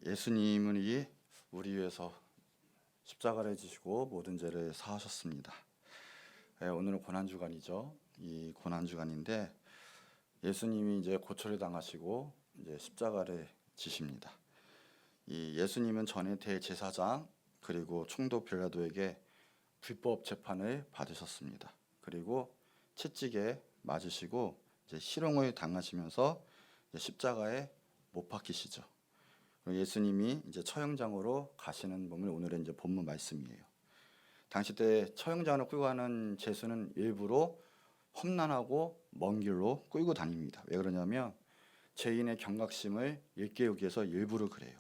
예수님이 우리 위해서 십자가를 지시고 모든 죄를 사하셨습니다. 오늘은 고난주간이죠. 이 고난주간인데 예수님이 이제 고초를 당하시고 이제 십자가를 지십니다. 이 예수님은 전에 대제사장 그리고 총독 빌라도에게 불법 재판을 받으셨습니다. 그리고 채찍에 맞으시고 이제 실형을 당하시면서 이제 십자가에 못 박히시죠. 예수님이 이제 처형장으로 가시는 부분이 오늘의 이제 본문 말씀이에요. 당시 때 처형장으로 끌고 가는 제수는 일부러 험난하고 먼 길로 끌고 다닙니다. 왜 그러냐면 죄인의 경각심을 일깨우기 위해서 일부러 그래요.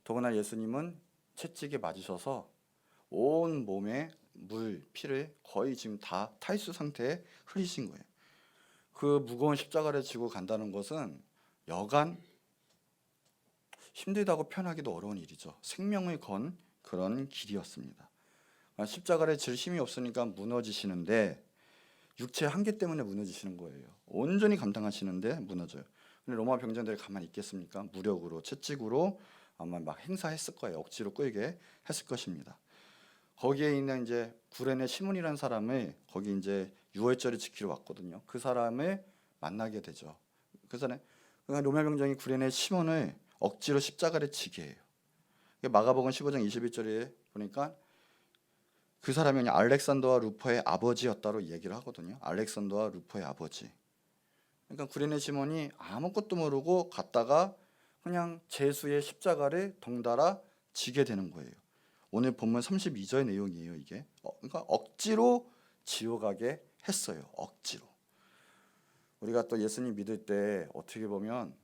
더구나 예수님은 채찍에 맞으셔서 온 몸에 물, 피를 거의 지금 다 탈수 상태에 흘리신 거예요. 그 무거운 십자가를 지고 간다는 것은 여간 힘들다고 표현하기도 어려운 일이죠. 생명을 건 그런 길이었습니다. 십자가를 질 힘이 없으니까 무너지시는데 육체 한계 때문에 무너지시는 거예요. 온전히 감당하시는데 무너져요. 근데 로마 병정들이 가만히 있겠습니까? 무력으로, 채찍으로 아마 막 행사했을 거예요. 억지로 끌게 했을 것입니다. 거기에 있는 이제 구레네 시몬이라는 사람을 거기 이제 유월절을 지키러 왔거든요. 그 사람을 만나게 되죠. 그 사람 로마 병정이 구레네 시몬을 억지로 십자가를 지게 해요. 마가복음 15장 21절에 보니까 그 사람이 그냥 알렉산더와 루포의 아버지였다로 얘기를 하거든요. 알렉산더와 루포의 아버지. 그러니까 구레네 시몬이 아무것도 모르고 갔다가 그냥 제수의 십자가를 덩달아 지게 되는 거예요. 오늘 본문 32절 내용이에요. 이게 그러니까 억지로 지어가게 했어요. 억지로. 우리가 또 예수님 믿을 때 어떻게 보면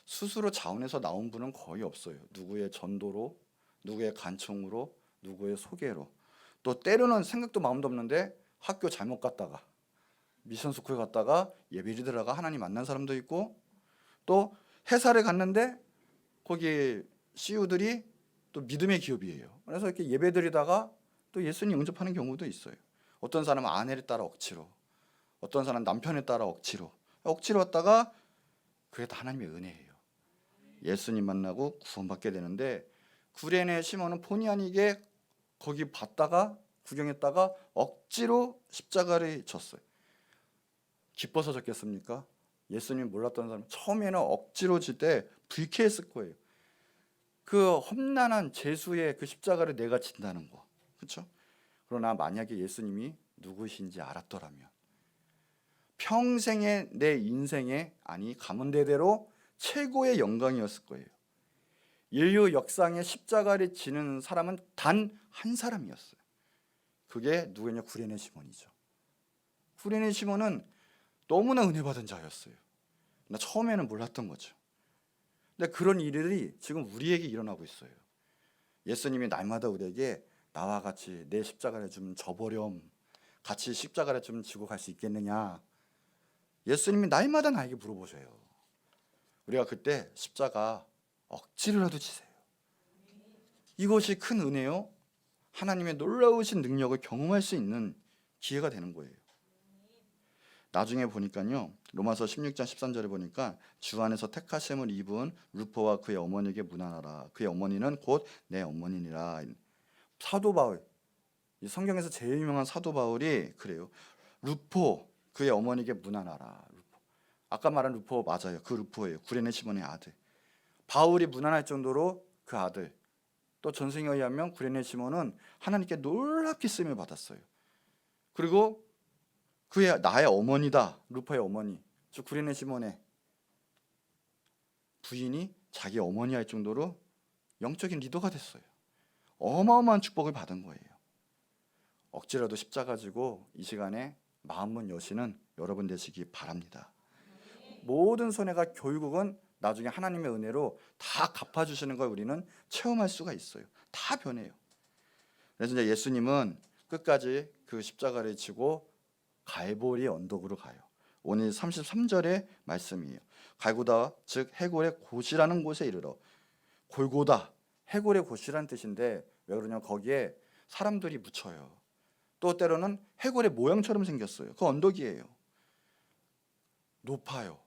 스스로 자원해서 나온 분은 거의 없어요. 누구의 전도로, 누구의 간청으로, 누구의 소개로. 또 때로는 생각도 마음도 없는데 학교 잘못 갔다가 미션 스쿨 갔다가 예배를 들어가 하나님 만난 사람도 있고, 또 회사를 갔는데 거기 CEO들이 또 믿음의 기업이에요. 그래서 이렇게 예배 드리다가 또 예수님 영접하는 경우도 있어요. 어떤 사람은 아내를 따라 억지로, 어떤 사람은 남편을 따라 억지로 왔다가 그게 다 하나님의 은혜예요. 예수님 만나고 구원받게 되는데 구레네 시몬은 본의 아니게 거기 봤다가 구경했다가 억지로 십자가를 졌어요. 기뻐서 졌겠습니까? 예수님 몰랐던 사람 처음에는 억지로 질 때 불쾌했을 거예요. 그 험난한 제수의 그 십자가를 내가 진다는 거, 그렇죠? 그러나 만약에 예수님이 누구신지 알았더라면 평생의 내 인생에 아니 가문대대로 최고의 영광이었을 거예요. 인류 역사의 십자가를 지는 사람은 단 한 사람이었어요. 그게 누구냐? 구레네 시몬이죠. 구레네 시몬은 너무나 은혜 받은 자였어요. 나 처음에는 몰랐던 거죠. 근데 그런 일들이 지금 우리에게 일어나고 있어요. 예수님이 날마다 우리에게 나와 같이 내 십자가를 좀 져보렴, 같이 십자가를 좀 지고 갈 수 있겠느냐. 예수님이 날마다 나에게 물어보셔요. 우리가 그때 십자가 억지로라도 지세요. 이것이 큰 은혜요. 하나님의 놀라우신 능력을 경험할 수 있는 기회가 되는 거예요. 나중에 보니까요, 로마서 16장 13절에 보니까 주 안에서 택하심을 입은 루포와 그의 어머니에게 문안하라. 그의 어머니는 곧 내 어머니니라. 사도 바울, 이 성경에서 제일 유명한 사도 바울이 그래요. 루포 그의 어머니에게 문안하라. 루포. 아까 말한 루포 맞아요. 그 루포예요. 구레네 시몬의 아들. 바울이 문안할 정도로 그 아들. 또 전승에 의하면 구레네 시몬은 하나님께 놀랍게 쓰임을 받았어요. 그리고 그의 나의 어머니다. 루포의 어머니. 즉 구레네 시몬의 부인이 자기 어머니 할 정도로 영적인 리더가 됐어요. 어마어마한 축복을 받은 거예요. 억지라도 십자가 지고 이 시간에 마음문 여시는 여러분 되시기 바랍니다. 모든 손해가 결국은 나중에 하나님의 은혜로 다 갚아주시는 걸 우리는 체험할 수가 있어요. 다 변해요. 그래서 이제 예수님은 끝까지 그 십자가를 지고 갈보리 언덕으로 가요. 오늘 33절의 말씀이에요. 갈고다 즉 해골의 곳이라는 곳에 이르러. 골고다 해골의 곳이라는 뜻인데 왜 그러냐면 거기에 사람들이 묻혀요. 또 때로는 해골의 모양처럼 생겼어요. 그 언덕이에요. 높아요.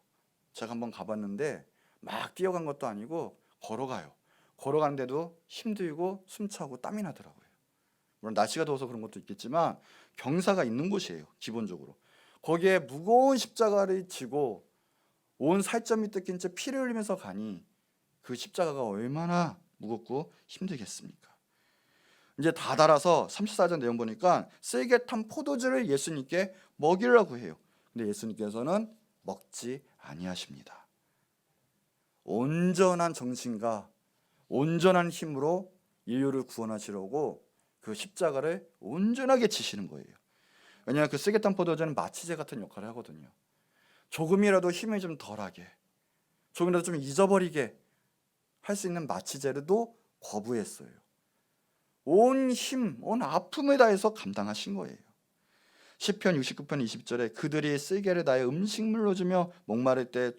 제가 한번 가봤는데 막 뛰어간 것도 아니고 걸어가요. 걸어가는데도 힘들고 숨차고 땀이 나더라고요. 물론 날씨가 더워서 그런 것도 있겠지만 경사가 있는 곳이에요. 기본적으로. 거기에 무거운 십자가를 지고 온 살점이 뜯긴 채 피를 흘리면서 가니 그 십자가가 얼마나 무겁고 힘들겠습니까? 이제 다 달아서 34절 내용 보니까 쓸개 탄 포도주를 예수님께 먹이려고 해요. 근데 예수님께서는 먹지 아니하십니다. 온전한 정신과 온전한 힘으로 인류를 구원하시려고 그 십자가를 온전하게 지시는 거예요. 왜냐하면 그 쓸개 탄 포도주는 마취제 같은 역할을 하거든요. 조금이라도 힘을 좀 덜하게, 조금이라도 좀 잊어버리게 할 수 있는 마취제도 거부했어요. 온 힘, 온 아픔을 다해서 감당하신 거예요. 시편 69편 20절에 그들이 쓸개를 나의 음식물로 주며 목마를 때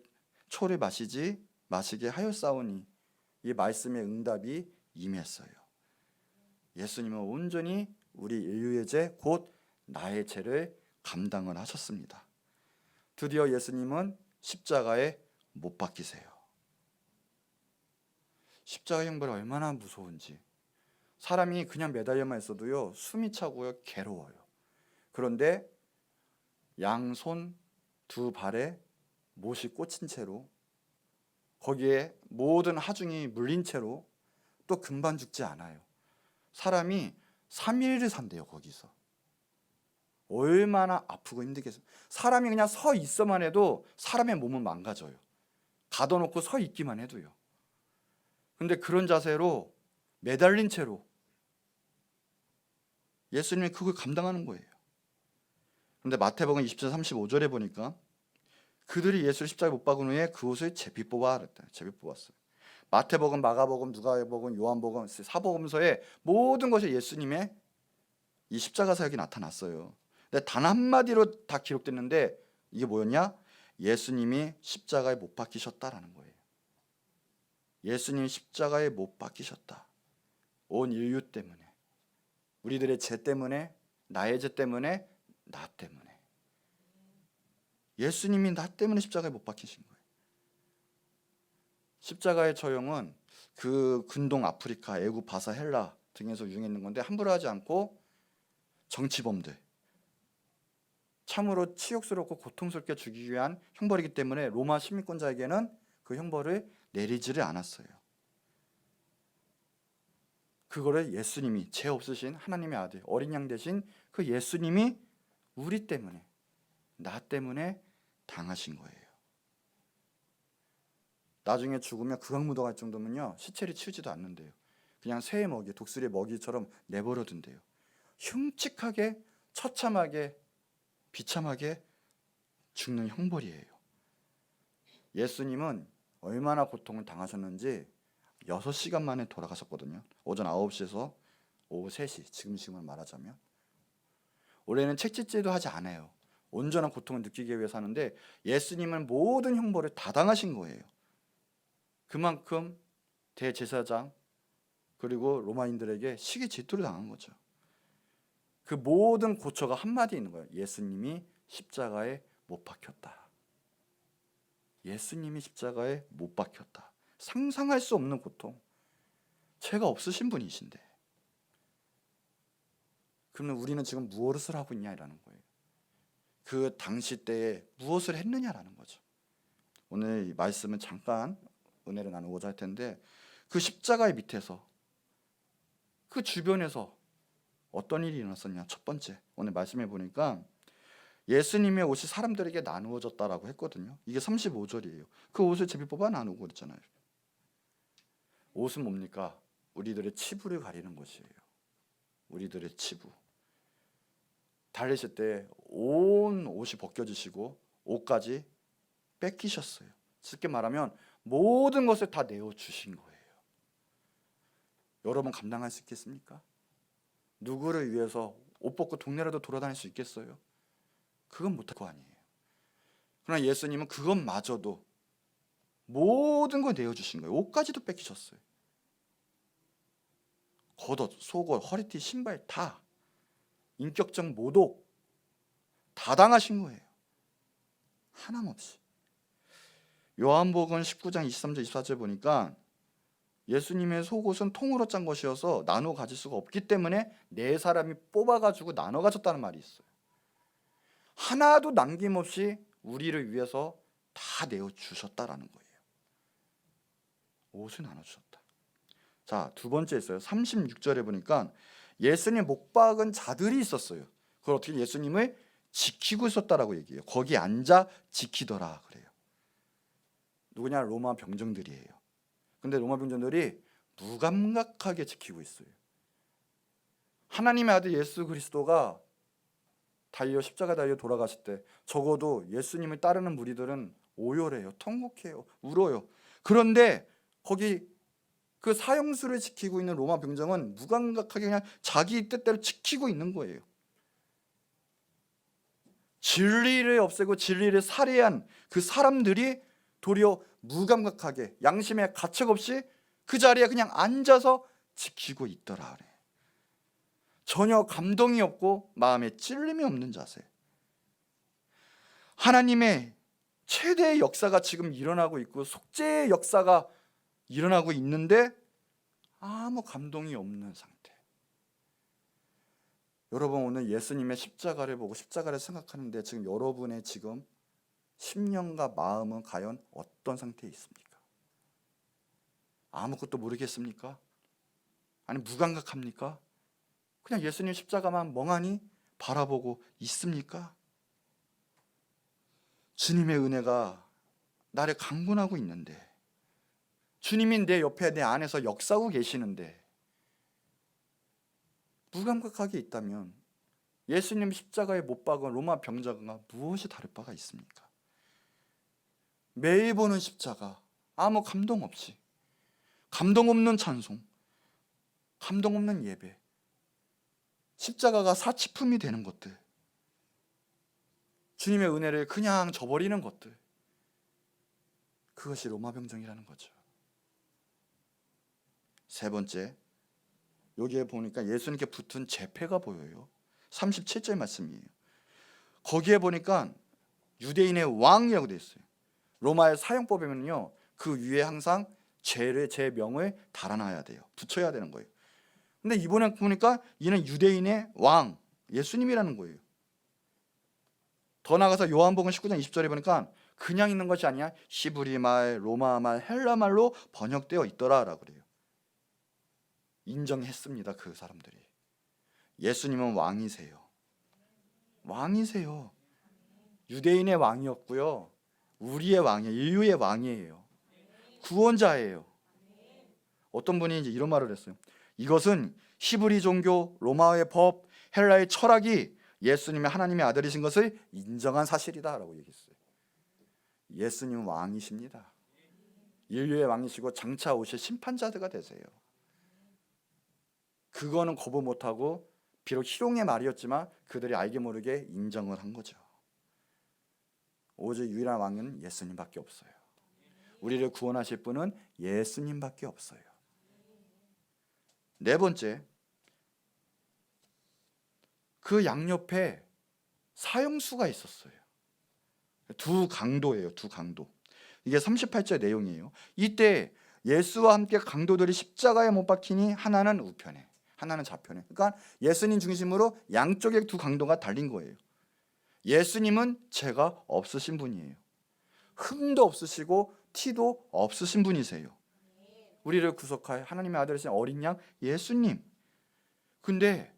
초를 마시게 하였사오니, 이 말씀의 응답이 임했어요. 예수님은 온전히 우리 인류의 죄, 곧 나의 죄를 감당을 하셨습니다. 드디어 예수님은 십자가에 못 박히세요. 십자가 형벌이 얼마나 무서운지. 사람이 그냥 매달려만 있어도요, 숨이 차고요, 괴로워요. 그런데 양손 두 발에 못이 꽂힌 채로, 거기에 모든 하중이 물린 채로 또 금방 죽지 않아요. 사람이 3일을 산대요. 거기서 얼마나 아프고 힘들겠어요. 사람이 그냥 서 있어만 해도 사람의 몸은 망가져요. 가둬놓고 서 있기만 해도요. 근데 그런 자세로 매달린 채로 예수님이 그걸 감당하는 거예요. 근데 마태복음 20절 35절에 보니까 그들이 예수를 십자가에 못 박은 후에 그 옷을 제비 뽑아 그랬다. 제비 뽑았어요. 마태복음, 마가복음, 누가복음, 요한복음, 사복음서에 모든 것이 예수님의 이 십자가 사역이 나타났어요. 근데 단 한마디로 다 기록됐는데 이게 뭐였냐? 예수님이 십자가에 못 박히셨다라는 거예요. 예수님이 십자가에 못 박히셨다. 온 인류 때문에, 우리들의 죄 때문에, 나의 죄 때문에, 나 때문에. 예수님이 나 때문에 십자가에 못 박히신 거예요. 십자가의 처형은 그 근동 아프리카, 애굽, 바사, 헬라 등에서 유행했는 건데 함부로 하지 않고 정치범들, 참으로 치욕스럽고 고통스럽게 죽이기 위한 형벌이기 때문에 로마 시민권자에게는 그 형벌을 내리지를 않았어요. 그거를 예수님이, 죄 없으신 하나님의 아들, 어린 양 대신 그 예수님이 우리 때문에, 나 때문에 당하신 거예요. 나중에 죽으면 극악무도할 정도면요, 시체를 치우지도 않는데요. 그냥 새의 먹이, 독수리의 먹이처럼 내버려 둔대요. 흉측하게, 처참하게, 비참하게 죽는 형벌이에요. 예수님은 얼마나 고통을 당하셨는지 6시간 만에 돌아가셨거든요. 오전 9시에서 오후 3시, 지금으로 말하자면. 원래는 채찍질도 하지 않아요. 온전한 고통을 느끼기 위해서 하는데 예수님은 모든 형벌을 다 당하신 거예요. 그만큼 대제사장 그리고 로마인들에게 시기 질투를 당한 거죠. 그 모든 고초가 한마디에 있는 거예요. 예수님이 십자가에 못 박혔다. 예수님이 십자가에 못 박혔다. 상상할 수 없는 고통. 죄가 없으신 분이신데 그러면 우리는 지금 무엇을 하고 있냐라는 거예요. 그 당시 때에 무엇을 했느냐라는 거죠. 오늘 이 말씀은 잠깐 은혜를 나누고자 할 텐데 그 십자가의 밑에서 그 주변에서 어떤 일이 일어났었냐. 첫 번째, 오늘 말씀해 보니까 예수님의 옷이 사람들에게 나누어졌다라고 했거든요. 이게 35절이에요. 그 옷을 제비 뽑아 나누고 그랬잖아요. 옷은 뭡니까? 우리들의 치부를 가리는 것이에요. 우리들의 치부. 달리실 때 온 옷이 벗겨지시고 옷까지 뺏기셨어요. 쉽게 말하면 모든 것을 다 내어주신 거예요. 여러분 감당할 수 있겠습니까? 누구를 위해서 옷 벗고 동네라도 돌아다닐 수 있겠어요? 그건 못할 거 아니에요. 그러나 예수님은 그것마저도 모든 걸 내어주신 거예요. 옷까지도 뺏기셨어요. 겉옷, 속옷, 허리띠, 신발 다 인격적 모독 다 당하신 거예요. 하나없이. 요한복음 19장 23절 24절 보니까 예수님의 속옷은 통으로 짠 것이어서 나눠 가질 수가 없기 때문에 네 사람이 뽑아가지고 나눠 가졌다는 말이 있어요. 하나도 남김없이 우리를 위해서 다 내어주셨다라는 거예요. 옷을 나눠주셨다. 자, 두 번째 있어요. 36절에 보니까 예수님 못 박은 자들이 있었어요. 그걸 어떻게 예수님을 지키고 있었다라고 얘기해요. 거기 앉아 지키더라 그래요. 누구냐? 로마 병정들이에요. 근데 로마 병정들이 무감각하게 지키고 있어요. 하나님의 아들 예수 그리스도가 십자가 달려 돌아가실 때 적어도 예수님을 따르는 무리들은 오열해요, 통곡해요, 울어요. 그런데 거기 그 사형수를 지키고 있는 로마 병정은 무감각하게 그냥 자기 뜻대로 지키고 있는 거예요. 진리를 없애고 진리를 살해한 그 사람들이 도리어 무감각하게 양심에 가책 없이 그 자리에 그냥 앉아서 지키고 있더라 그래. 전혀 감동이 없고 마음에 찔림이 없는 자세. 하나님의 최대의 역사가 지금 일어나고 있고 속죄의 역사가 일어나고 있는데 아무 감동이 없는 상태. 여러분, 오늘 예수님의 십자가를 보고 십자가를 생각하는데 지금 여러분의 지금 심령과 마음은 과연 어떤 상태에 있습니까? 아무것도 모르겠습니까? 아니 무감각합니까? 그냥 예수님 십자가만 멍하니 바라보고 있습니까? 주님의 은혜가 나를 강군하고 있는데, 주님이 내 옆에 내 안에서 역사하고 계시는데 무감각하게 있다면 예수님 십자가에 못 박은 로마 병자가 무엇이 다를 바가 있습니까? 매일 보는 십자가, 아무 감동 없이, 감동 없는 찬송, 감동 없는 예배, 십자가가 사치품이 되는 것들, 주님의 은혜를 그냥 저버리는 것들, 그것이 로마 병정이라는 거죠. 세 번째, 여기에 보니까 예수님께 붙은 제패가 보여요. 37절 말씀이에요. 거기에 보니까 유대인의 왕이라고 되어 있어요. 로마의 사형법에는요, 그 위에 항상 제 명을 달아놔야 돼요. 붙여야 되는 거예요. 근데 이번에 보니까 이는 유대인의 왕, 예수님이라는 거예요. 더 나아가서 요한복음 19장 20절에 보니까 그냥 있는 것이 아니야, 히브리 말, 로마 말, 헬라 말로 번역되어 있더라라고 그래요. 인정했습니다. 그 사람들이. 예수님은 왕이세요. 왕이세요. 유대인의 왕이었고요, 우리의 왕이에요. 인류의 왕이에요. 구원자예요. 어떤 분이 이제 이런 말을 했어요. 이것은 히브리 종교, 로마의 법, 헬라의 철학이 예수님의 하나님의 아들이신 것을 인정한 사실이다라고 얘기했어요. 예수님은 왕이십니다. 인류의 왕이시고 장차 오실 심판자들가 되세요. 그거는 거부 못하고 비록 희롱의 말이었지만 그들이 알게 모르게 인정을 한 거죠. 오직 유일한 왕은 예수님밖에 없어요. 우리를 구원하실 분은 예수님밖에 없어요. 네 번째, 그 양옆에 사형수가 있었어요. 두 강도예요. 두 강도. 이게 38절 내용이에요. 이때 예수와 함께 강도들이 십자가에 못 박히니 하나는 우편에, 하나는 좌편에. 그러니까 예수님 중심으로 양쪽에 두 강도가 달린 거예요. 예수님은 죄가 없으신 분이에요. 흠도 없으시고 티도 없으신 분이세요. 우리를 구속할 하나님의 아들이신 어린 양 예수님. 근데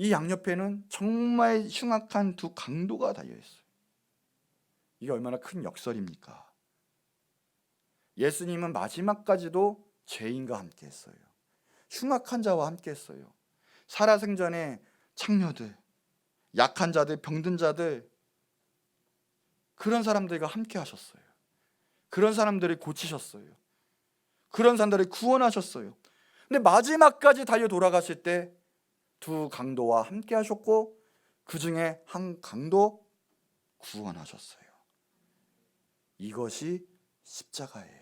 이 양옆에는 정말 흉악한 두 강도가 달려있어요. 이게 얼마나 큰 역설입니까? 예수님은 마지막까지도 죄인과 함께 했어요. 흉악한 자와 함께 했어요. 살아생전에 창녀들, 약한 자들, 병든 자들, 그런 사람들과 함께 하셨어요. 그런 사람들을 고치셨어요. 그런 사람들을 구원하셨어요. 근데 마지막까지 달려 돌아가실 때 두 강도와 함께 하셨고 그 중에 한 강도 구원하셨어요. 이것이 십자가예요.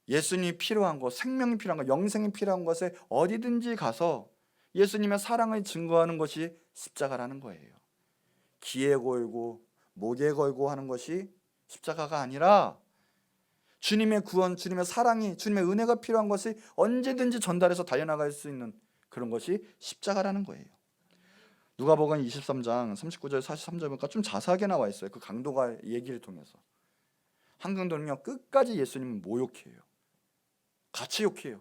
예수님이 필요한 것, 생명이 필요한 것, 영생이 필요한 것에 어디든지 가서 예수님의 사랑을 증거하는 것이 십자가라는 거예요. 귀에 걸고 목에 걸고 하는 것이 십자가가 아니라 주님의 구원, 주님의 사랑이, 주님의 은혜가 필요한 것이 언제든지 전달해서 달려나갈 수 있는 그런 것이 십자가라는 거예요. 누가복음 23장 39절 43절 보니까 좀 자세하게 나와 있어요. 그 강도가 얘기를 통해서. 한 강도는요 끝까지 예수님을 모욕해요. 같이 욕해요.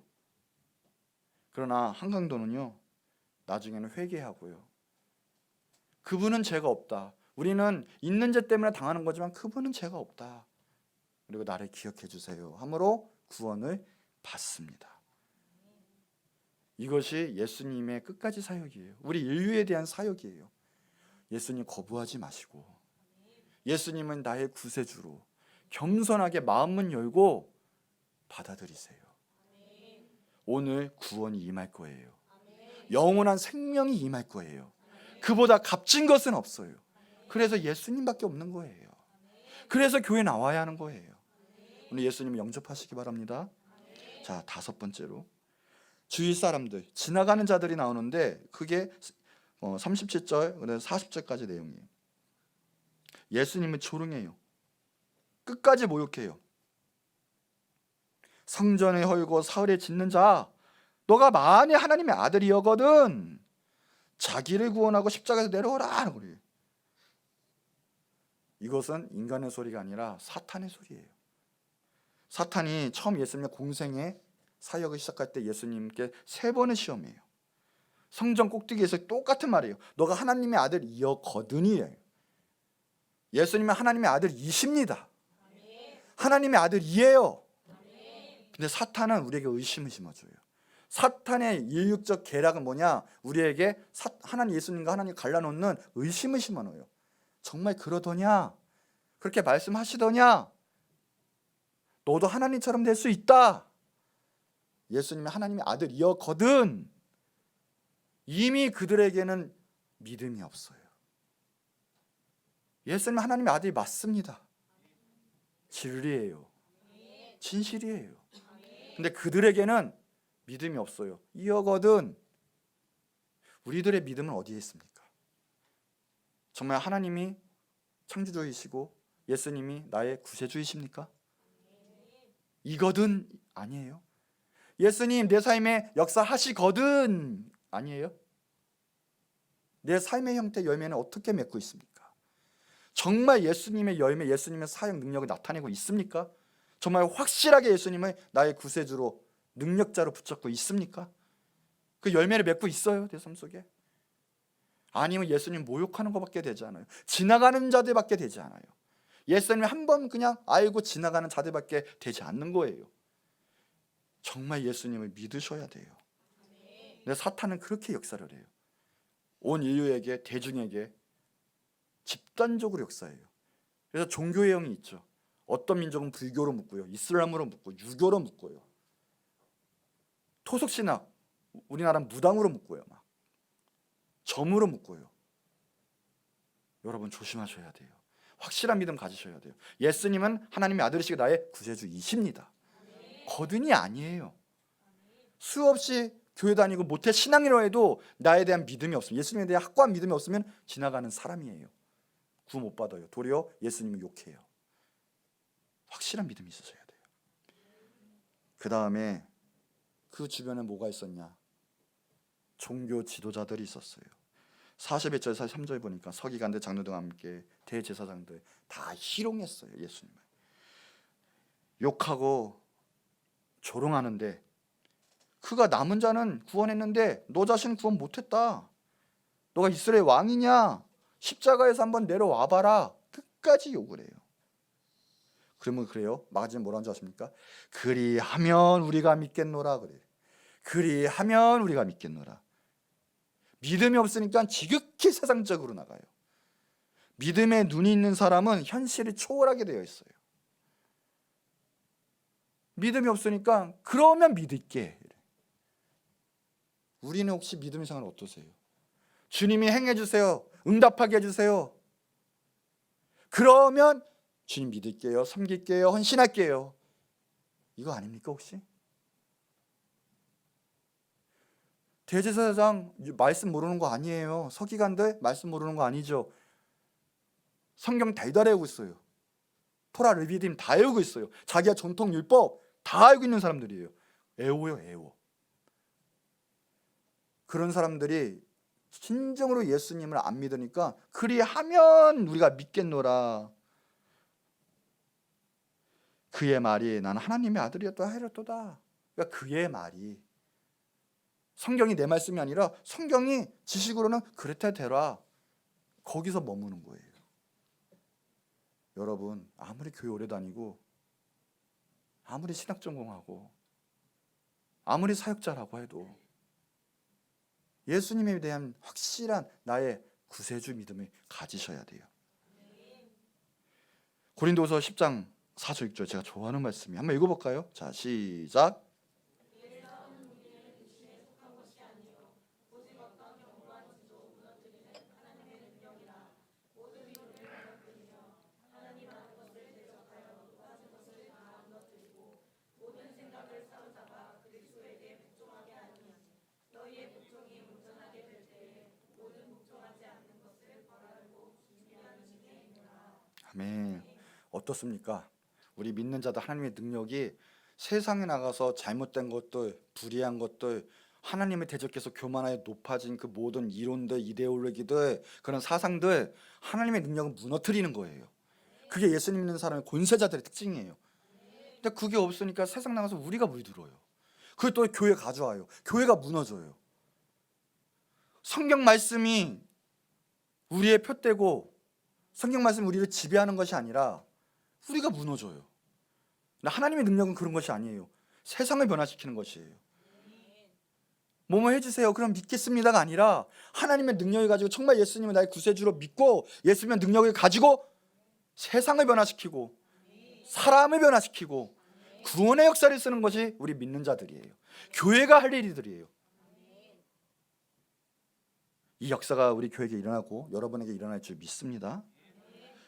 그러나 한 강도는요 나중에는 회개하고요. 그분은 죄가 없다. 우리는 있는 죄 때문에 당하는 거지만 그분은 죄가 없다. 그리고 나를 기억해 주세요 함으로 구원을 받습니다. 이것이 예수님의 끝까지 사역이에요. 우리 인류에 대한 사역이에요. 예수님 거부하지 마시고 예수님은 나의 구세주로 겸손하게 마음문 열고 받아들이세요. 오늘 구원이 임할 거예요. 영원한 생명이 임할 거예요. 그보다 값진 것은 없어요. 그래서 예수님밖에 없는 거예요. 그래서 교회 나와야 하는 거예요. 오늘 예수님 영접하시기 바랍니다. 자, 5번째로 주위 사람들, 지나가는 자들이 나오는데 그게 37절, 40절까지 내용이에요. 예수님은 조롱해요. 끝까지 모욕해요. 성전을 헐고 사흘에 짓는 자, 너가 만일 하나님의 아들이여거든 자기를 구원하고 십자가에서 내려오라 하는 거예요. 이것은 인간의 소리가 아니라 사탄의 소리예요. 사탄이 처음 예수님의 공생의 사역을 시작할 때 예수님께 3번을 시험해요. 성전 꼭대기에서 똑같은 말이에요. 너가 하나님의 아들이여거든이에요. 예수님은 하나님의 아들이십니다. 하나님의 아들이에요. 근데 사탄은 우리에게 의심을 심어줘요. 사탄의 인육적 계략은 뭐냐? 우리에게 하나님 예수님과 하나님 갈라놓는 의심을 심어놓어요. 정말 그러더냐? 그렇게 말씀하시더냐? 너도 하나님처럼 될 수 있다. 예수님이 하나님의 아들이었거든. 이미 그들에게는 믿음이 없어요. 예수님은 하나님의 아들이 맞습니다. 진리예요. 진실이에요. 근데 그들에게는 믿음이 없어요. 이어거든. 우리들의 믿음은 어디에 있습니까? 정말 하나님이 창조주이시고 예수님이 나의 구세주이십니까? 이거든 아니에요. 예수님 내 삶에 역사하시거든 아니에요. 내 삶의 형태 열매는 어떻게 맺고 있습니까? 정말 예수님의 열매, 예수님의 사역 능력을 나타내고 있습니까? 정말 확실하게 예수님을 나의 구세주로 능력자로 붙잡고 있습니까? 그 열매를 맺고 있어요 내 삶 속에? 아니면 예수님 모욕하는 것밖에 되지 않아요. 지나가는 자들밖에 되지 않아요. 예수님 한 번 그냥 알고 지나가는 자들밖에 되지 않는 거예요. 정말 예수님을 믿으셔야 돼요. 근데 사탄은 그렇게 역사를 해요. 온 인류에게, 대중에게 집단적으로 역사해요. 그래서 종교의 형이 있죠. 어떤 민족은 불교로 묶고요, 이슬람으로 묶고, 유교로 묶고요, 토속신학, 우리나라는 무당으로 묶고요, 막 점으로 묶고요. 여러분 조심하셔야 돼요. 확실한 믿음 가지셔야 돼요. 예수님은 하나님의 아들이시고 나의 구세주이십니다. 거든이 아니에요. 수없이 교회 다니고 모태 신앙이라 해도 나에 대한 믿음이 없으면, 예수님에 대한 확고한 믿음이 없으면 지나가는 사람이에요. 구원 못 받아요. 도리어 예수님을 욕해요. 확실한 믿음이 있으셔야 돼요. 그 다음에 그 주변에 뭐가 있었냐? 종교 지도자들이 있었어요. 41절 43절 보니까 서기관들, 장로들과 함께 대제사장들 다 희롱했어요. 예수님을 욕하고 조롱하는데, 그가 남은 자는 구원했는데 너 자신 구원 못했다. 너가 이스라엘 왕이냐? 십자가에서 한번 내려와 봐라. 끝까지 욕을 해요. 그러면 그래요? 마지막에 뭐라는 줄 아십니까? 그리하면 우리가 믿겠노라 그래요. 그리하면 우리가 믿겠노라. 믿음이 없으니까 지극히 세상적으로 나가요. 믿음에 눈이 있는 사람은 현실을 초월하게 되어 있어요. 믿음이 없으니까 그러면 믿을게. 우리는 혹시 믿음의 상황은 어떠세요? 주님이 행해 주세요. 응답하게 해주세요. 그러면 주님 믿을게요. 섬길게요. 헌신할게요. 이거 아닙니까 혹시? 대제사장 말씀 모르는 거 아니에요. 서기관들 말씀 모르는 거 아니죠. 성경 달달해 오고 있어요. 토라, 레위기임 다 외우고 있어요. 자기가 전통 율법 다 알고 있는 사람들이에요. 애호요, 애호. 그런 사람들이 진정으로 예수님을 안 믿으니까 그리하면 우리가 믿겠노라. 그의 말이 나는 하나님의 아들이었다 하였도다. 그러니까 그의 말이, 성경이 내 말씀이 아니라 성경이 지식으로는 그렇다 되라, 거기서 머무는 거예요. 여러분, 아무리 교회 오래 다니고 아무리 신학 전공하고 아무리 사역자라고 해도 예수님에 대한 확실한 나의 구세주 믿음을 가지셔야 돼요. 고린도서 10장 4절 6절 제가 좋아하는 말씀이, 한번 읽어볼까요? 자, 시작. 아멘. 어떻습니까? 우리 믿는 자들 하나님의 능력이 세상에 나가서 잘못된 것들, 불의한 것들, 하나님을 대적해서 교만하여 높아진 그 모든 이론들, 이데올로기들, 그런 사상들, 하나님의 능력은 무너뜨리는 거예요. 그게 예수님 믿는 사람의 권세자들의 특징이에요. 근데 그게 없으니까 세상 나가서 우리가 물들어요. 그걸 또 교회 가져와요. 교회가 무너져요. 성경 말씀이 우리의 표대고 성경 말씀이 우리를 지배하는 것이 아니라 우리가 무너져요. 하나님의 능력은 그런 것이 아니에요. 세상을 변화시키는 것이에요. 뭐뭐 해주세요, 그럼 믿겠습니다가 아니라 하나님의 능력을 가지고 정말 예수님을 나의 구세주로 믿고 예수님의 능력을 가지고 세상을 변화시키고 사람을 변화시키고 구원의 역사를 쓰는 것이 우리 믿는 자들이에요. 교회가 할 일들이에요. 이 역사가 우리 교회에게 일어나고 여러분에게 일어날 줄 믿습니다.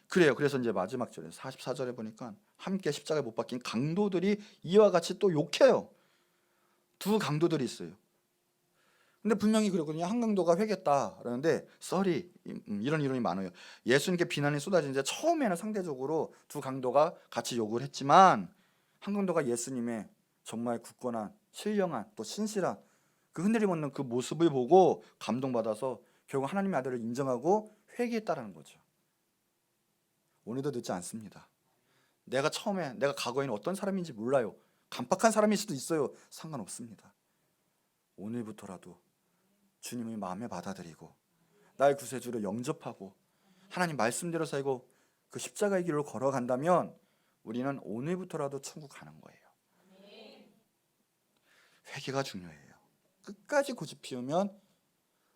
그래요. 그래서 이제 마지막 절에 44절에 보니까 함께 십자가에 못 박힌 강도들이 이와 같이 또 욕해요. 두 강도들이 있어요. 근데 분명히 그렇거든요. 한 강도가 회개했다 그러는데 썰이 이런 이론이 많아요. 예수님께 비난이 쏟아지는데 처음에는 상대적으로 두 강도가 같이 욕을 했지만 한 강도가 예수님의 정말 굳건한 신령한 또 신실한 그 흔들림 없는 그 모습을 보고 감동받아서 결국 하나님의 아들을 인정하고 회개했다라는 거죠. 오늘도 늦지 않습니다. 내가 과거에는 어떤 사람인지 몰라요. 간박한 사람일 수도 있어요. 상관없습니다. 오늘부터라도 주님을 마음에 받아들이고 나의 구세주를 영접하고 하나님 말씀대로 살고 그 십자가의 길로 걸어간다면 우리는 오늘부터라도 천국 가는 거예요. 회개가 중요해요. 끝까지 고집 피우면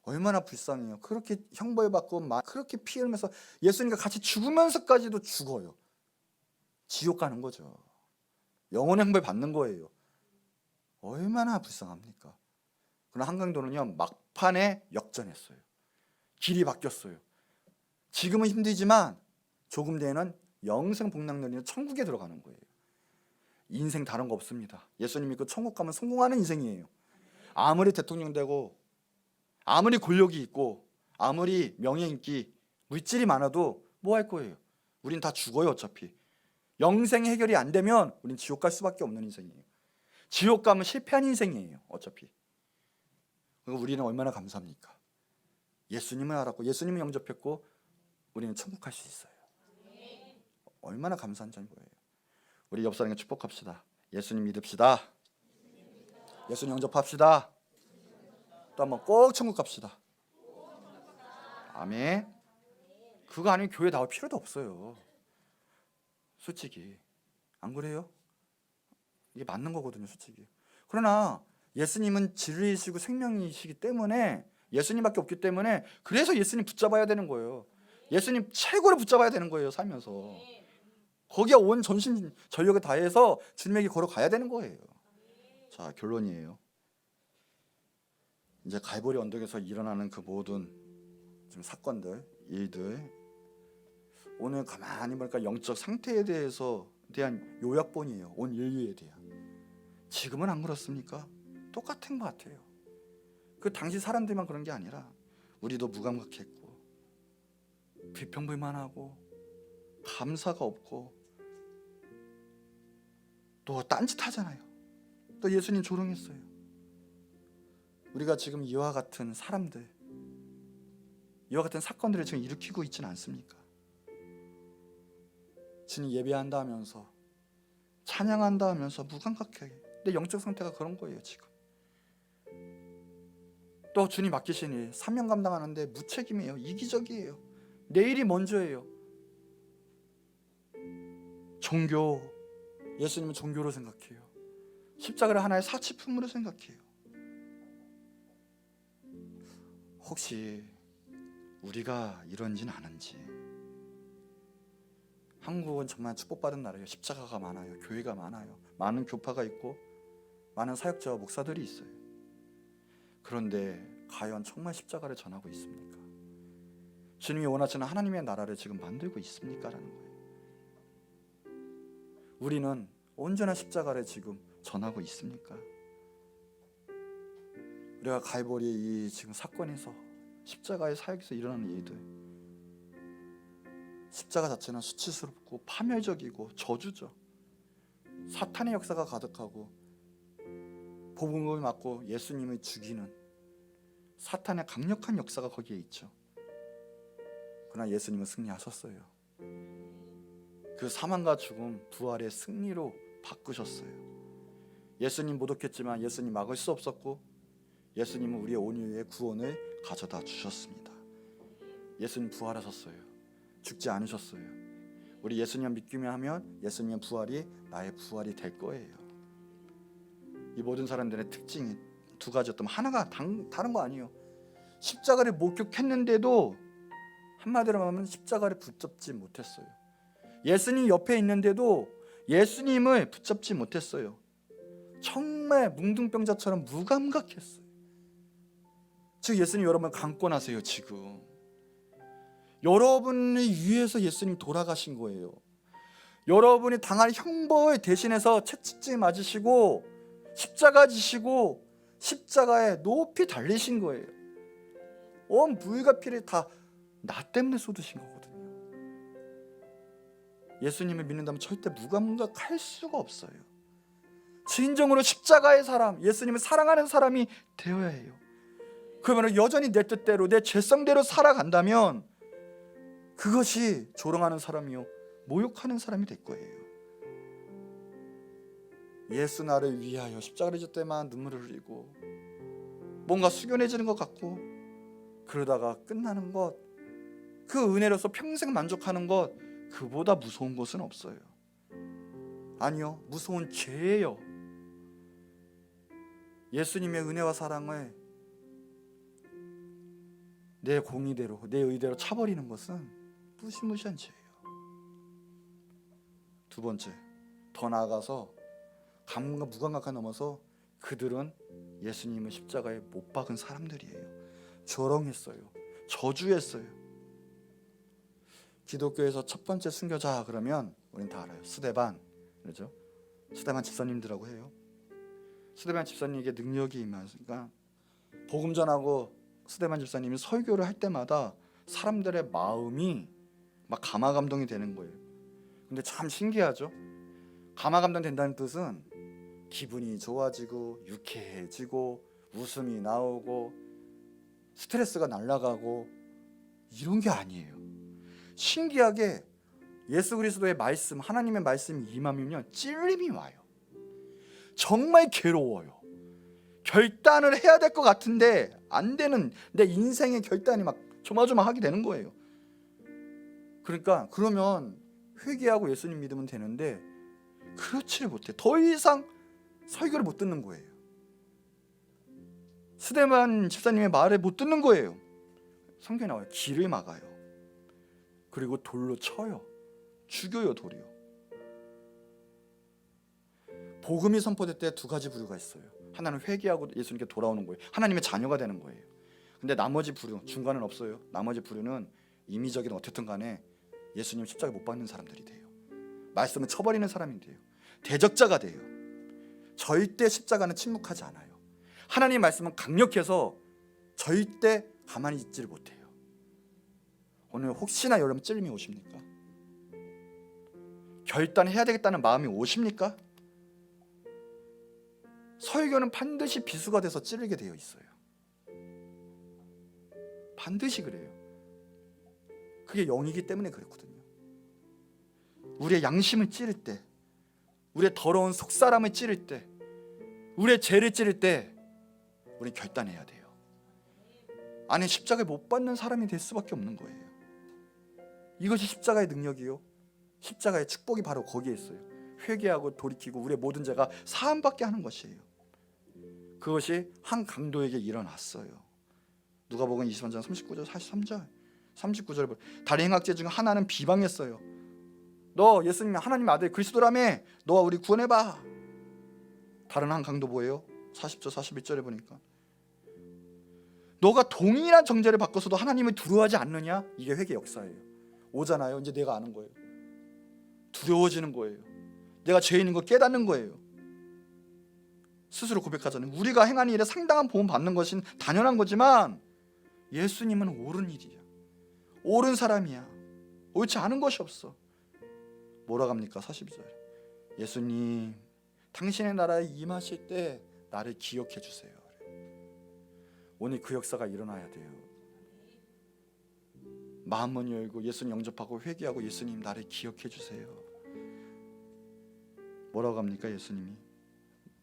얼마나 불쌍해요. 그렇게 형벌받고 막 그렇게 피 흘리면서 예수님과 같이 죽으면서까지도 죽어요. 지옥 가는 거죠. 영원의 형벌 받는 거예요. 얼마나 불쌍합니까? 그러나 한강도는요, 막판에 역전했어요. 길이 바뀌었어요. 지금은 힘들지만 조금 뒤에는 영생 복락 누리는 천국에 들어가는 거예요. 인생 다른 거 없습니다. 예수님 믿고 천국 가면 성공하는 인생이에요. 아무리 대통령 되고 아무리 권력이 있고 아무리 명예 인기 물질이 많아도 뭐 할 거예요? 우린 다 죽어요. 어차피 영생 해결이 안 되면 우린 지옥 갈 수밖에 없는 인생이에요. 지옥 가면 실패한 인생이에요. 어차피. 우리는 얼마나 감사합니까? 예수님을 알았고 예수님을 영접했고 우리는 천국 갈 수 있어요. 얼마나 감사한 점인 거예요. 우리 옆 사람에게 축복합시다. 예수님 믿읍시다. 예수님 영접합시다. 또 한번 꼭 천국 갑시다. 아멘. 그거 아니면 교회 나올 필요도 없어요. 솔직히 안 그래요? 이게 맞는 거거든요, 솔직히. 그러나 예수님은 진리이시고 생명이시기 때문에 예수님밖에 없기 때문에 그래서 예수님 붙잡아야 되는 거예요. 예수님 최고로 붙잡아야 되는 거예요, 살면서. 거기에 온 전심 전력을 다해서 주님에게 걸어가야 되는 거예요. 자, 결론이에요. 이제 갈보리 언덕에서 일어나는 그 모든 좀 사건들, 일들, 오늘 가만히 보니까 영적 상태에 대한 요약본이에요. 온 인류에 대한. 지금은 안 그렇습니까? 똑같은 것 같아요. 그 당시 사람들만 그런 게 아니라 우리도 무감각했고 불평불만하고 감사가 없고 또 딴짓하잖아요. 또 예수님 조롱했어요. 우리가 지금 이와 같은 사람들, 이와 같은 사건들을 지금 일으키고 있지는 않습니까? 주님 예배한다 하면서, 찬양한다 하면서 무감각하게, 내 영적 상태가 그런 거예요 지금. 또 주님 맡기신 일, 사명 감당하는데 무책임해요. 이기적이에요. 내일이 먼저예요. 종교, 예수님은 종교로 생각해요. 십자가를 하나의 사치품으로 생각해요. 혹시 우리가 이런지는 아는지. 한국은 정말 축복받은 나라예요. 십자가가 많아요. 교회가 많아요. 많은 교파가 있고 많은 사역자와 목사들이 있어요. 그런데 과연 정말 십자가를 전하고 있습니까? 주님이 원하시는 하나님의 나라를 지금 만들고 있습니까? 라는 거예요. 우리는 언제나 십자가를 지금 전하고 있습니까? 우리가 갈보리 이 지금 사건에서 십자가의 사역에서 일어나는 일들, 십자가 자체는 수치스럽고 파멸적이고 저주죠. 사탄의 역사가 가득하고 복음을 맞고 예수님을 죽이는 사탄의 강력한 역사가 거기에 있죠. 그러나 예수님은 승리하셨어요. 그 사망과 죽음 부활의 승리로 바꾸셨어요. 예수님 모독했지만 예수님 막을 수 없었고 예수님은 우리의 온유의 구원을 가져다 주셨습니다. 예수님 부활하셨어요. 죽지 않으셨어요. 우리 예수님 믿기만 하면 예수님의 부활이 나의 부활이 될 거예요. 이 모든 사람들의 특징이 두 가지였다면 하나가 다른 거 아니에요. 십자가를 목격했는데도 한마디로 말하면 십자가를 붙잡지 못했어요. 예수님 옆에 있는데도 예수님을 붙잡지 못했어요. 정말 뭉둥병자처럼 무감각했어요. 즉 예수님 여러분 강권하세요. 지금 여러분을 위해서 예수님 돌아가신 거예요. 여러분이 당할 형벌 대신해서 채찍질 맞으시고 십자가 지시고 십자가에 높이 달리신 거예요. 온 부위가 피를 다 나 때문에 쏟으신 거거든요. 예수님을 믿는다면 절대 무감각할 수가 없어요. 진정으로 십자가의 사람, 예수님을 사랑하는 사람이 되어야 해요. 그러면 여전히 내 뜻대로 내 죄성대로 살아간다면 그것이 조롱하는 사람이요 모욕하는 사람이 될 거예요. 예수 나를 위하여 십자가를 질 때만 눈물을 흘리고 뭔가 숙연해지는 것 같고 그러다가 끝나는 것, 그 은혜로서 평생 만족하는 것, 그보다 무서운 것은 없어요. 아니요, 무서운 죄예요. 예수님의 은혜와 사랑을 내 공의대로 내 의대로 차버리는 것은 무시무시한 죄예요. 두 번째, 더 나아가서 무감각한 넘어서 그들은 예수님을 십자가에 못 박은 사람들이에요. 조롱했어요. 저주했어요. 기독교에서 첫 번째 순교자 그러면 우린 다 알아요. 스데반, 그렇죠? 스데반 집사님들하고 해요. 스데반 집사님에게 능력이 임하니까 복음 전하고 스데반 집사님이 설교를 할 때마다 사람들의 마음이 막 감화감동이 되는 거예요. 근데 참 신기하죠? 감화감동 된다는 뜻은 기분이 좋아지고 유쾌해지고 웃음이 나오고 스트레스가 날아가고 이런 게 아니에요. 신기하게 예수 그리스도의 말씀, 하나님의 말씀이 임하면요 찔림이 와요. 정말 괴로워요. 결단을 해야 될 것 같은데 안 되는 내 인생의 결단이 막 조마조마하게 되는 거예요. 그러면 회개하고 예수님 믿으면 되는데 그렇지를 못해. 더 이상 설교를 못 듣는 거예요. 스데반 집사님의 말을 못 듣는 거예요. 성경에 나와요. 길을 막아요. 그리고 돌로 쳐요. 죽여요. 돌이요. 복음이 선포될 때 두 가지 부류가 있어요. 하나는 회개하고 예수님께 돌아오는 거예요. 하나님의 자녀가 되는 거예요. 근데 나머지 부류, 중간은 없어요. 나머지 부류는 임의적인 어쨌든 간에 예수님 십자가 못 박는 사람들이 돼요. 말씀을 쳐버리는 사람이 돼요. 대적자가 돼요. 절대 십자가는 침묵하지 않아요. 하나님의 말씀은 강력해서 절대 가만히 있지를 못해요. 오늘 혹시나 여러분 찔림이 오십니까? 결단해야 되겠다는 마음이 오십니까? 설교는 반드시 비수가 돼서 찌르게 되어 있어요. 반드시 그래요. 그게 영이기 때문에 그렇거든요. 우리의 양심을 찌를 때, 우리의 더러운 속사람을 찌를 때, 우리의 죄를 찌를 때 우리는 결단해야 돼요. 아니, 십자가를 못 받는 사람이 될 수밖에 없는 거예요. 이것이 십자가의 능력이요, 십자가의 축복이 바로 거기에 있어요. 회개하고 돌이키고 우리의 모든 죄가 사함받게 하는 것이에요. 그것이 한 강도에게 일어났어요. 누가복음 23장 39절 43절 39절을 보면 다른 행악제 중 하나는 비방했어요. 너 예수님 하나님 아들 그리스도라며, 너와 우리 구원해봐. 다른 한 강도 뭐예요? 40절 41절에 보니까 너가 동일한 정죄를 받고서도 하나님을 두려워하지 않느냐? 이게 회개 역사예요. 오잖아요. 이제 내가 아는 거예요. 두려워지는 거예요. 내가 죄인인 걸 깨닫는 거예요. 스스로 고백하잖아요. 우리가 행한 일에 상당한 보험 받는 것은 당연한 거지만 예수님은 옳은 일이야. 옳은 사람이야. 옳지 않은 것이 없어. 뭐라고 합니까? 42절. 예수님, 당신의 나라에 임하실 때 나를 기억해 주세요. 오늘 그 역사가 일어나야 돼요. 마음문 열고 예수님 영접하고 회개하고, 예수님 나를 기억해 주세요. 뭐라고 합니까? 예수님이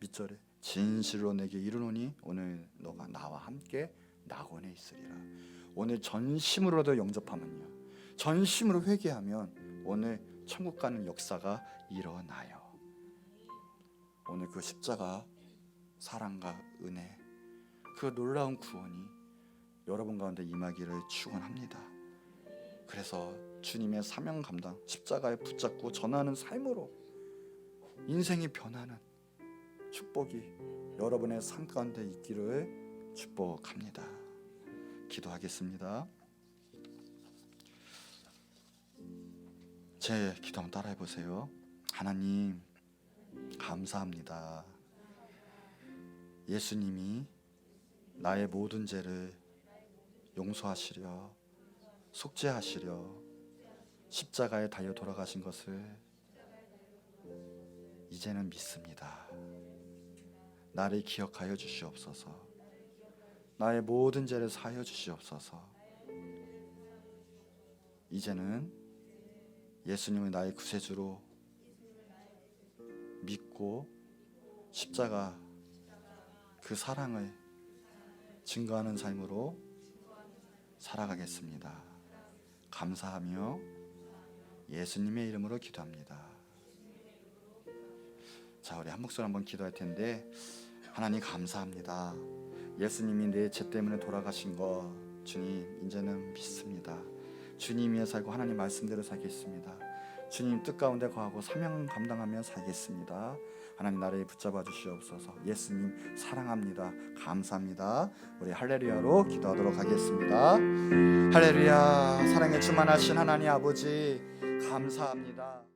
밑절에 진실로 내게 이르노니 오늘 너가 나와 함께 낙원에 있으리라. 오늘 전심으로도 영접하면요, 전심으로 회개하면 오늘 천국 가는 역사가 일어나요. 오늘 그 십자가 사랑과 은혜, 그 놀라운 구원이 여러분 가운데 임하기를 축원합니다. 그래서 주님의 사명 감당, 십자가에 붙잡고 전하는 삶으로 인생이 변하는 축복이 여러분의 삶 가운데 있기를 축복합니다. 기도하겠습니다. 제 기도 한번 따라해 보세요. 하나님, 감사합니다. 예수님이 나의 모든 죄를 용서하시려, 속죄하시려 십자가에 달려 돌아가신 것을 이제는 믿습니다. 나를 기억하여 주시옵소서. 나의 모든 죄를 사하여 주시옵소서. 이제는 예수님을 나의 구세주로 믿고 십자가 그 사랑을 증거하는 삶으로 살아가겠습니다. 감사하며 예수님의 이름으로 기도합니다. 자, 우리 한 목소리 한번 기도할 텐데, 하나님 감사합니다. 예수님이 내 죄 때문에 돌아가신 거 주님 이제는 믿습니다. 주님 위해 살고 하나님 말씀대로 살겠습니다. 주님 뜻 가운데 거하고 사명 감당하며 살겠습니다. 하나님 나를 붙잡아 주시옵소서. 예수님 사랑합니다. 감사합니다. 우리 할렐루야로 기도하도록 하겠습니다. 할렐루야. 사랑에 충만하신 하나님 아버지 감사합니다.